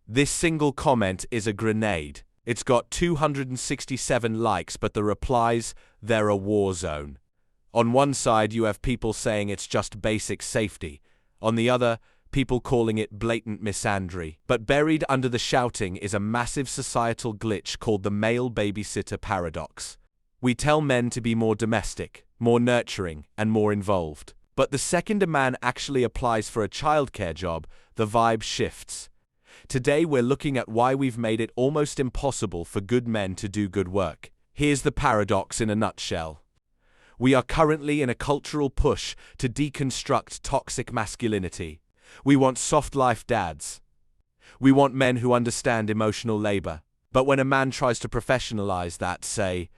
This single comment is a grenade. It's got 267 likes, but the replies, they're a war zone. On one side, you have people saying it's just basic safety. On the other, people calling it blatant misandry. But buried under the shouting is a massive societal glitch called the male babysitter paradox. We tell men to be more domestic, more nurturing, and more involved. But the second a man actually applies for a childcare job, the vibe shifts. Today we're looking at why we've made it almost impossible for good men to do good work. Here's the paradox in a nutshell. We are currently in a cultural push to deconstruct toxic masculinity. We want soft-life dads. We want men who understand emotional labor. But when a man tries to professionalize that, say,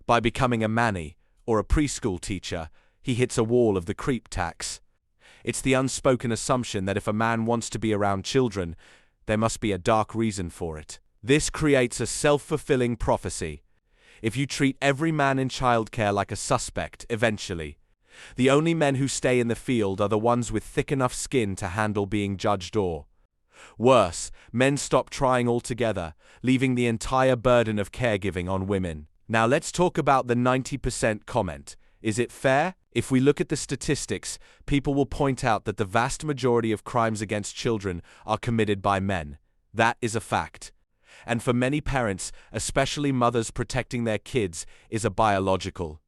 by becoming a manny or a preschool teacher, he hits a wall of the creep tax. It's the unspoken assumption that if a man wants to be around children, there must be a dark reason for it. This creates a self-fulfilling prophecy. If you treat every man in childcare like a suspect, eventually, the only men who stay in the field are the ones with thick enough skin to handle being judged, or worse, men stop trying altogether, leaving the entire burden of caregiving on women. Now let's talk about the 90% comment. Is it fair? If we look at the statistics, people will point out that the vast majority of crimes against children are committed by men. That is a fact. And for many parents, especially mothers, protecting their kids is a biological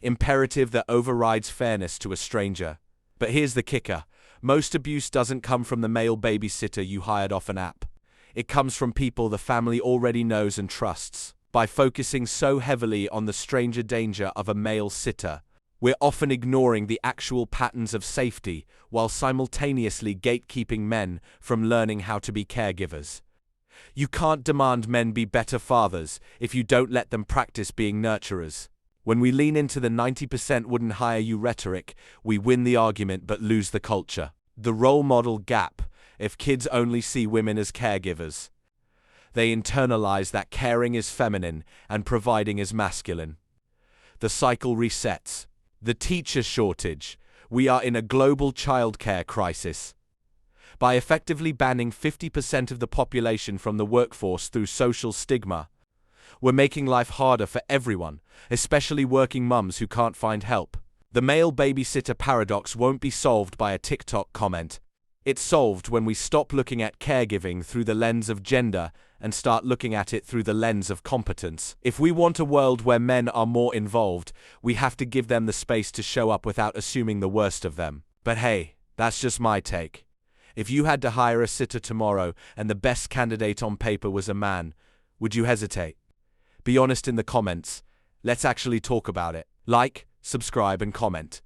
imperative that overrides fairness to a stranger. But here's the kicker. Most abuse doesn't come from the male babysitter you hired off an app. It comes from people the family already knows and trusts. By focusing so heavily on the stranger danger of a male sitter, we're often ignoring the actual patterns of safety while simultaneously gatekeeping men from learning how to be caregivers. You can't demand men be better fathers if you don't let them practice being nurturers. When we lean into the 90% wouldn't hire you rhetoric, we win the argument but lose the culture. The role model gap. If kids only see women as caregivers, they internalize that caring is feminine and providing is masculine. The cycle resets. The teacher shortage. We are in a global childcare crisis. By effectively banning 50% of the population from the workforce through social stigma, we're making life harder for everyone, especially working mums who can't find help. The male babysitter paradox won't be solved by a TikTok comment. It's solved when we stop looking at caregiving through the lens of gender and start looking at it through the lens of competence. If we want a world where men are more involved, we have to give them the space to show up without assuming the worst of them. But hey, that's just my take. If you had to hire a sitter tomorrow and the best candidate on paper was a man, would you hesitate? Be honest in the comments. Let's actually talk about it. Like, subscribe, and comment.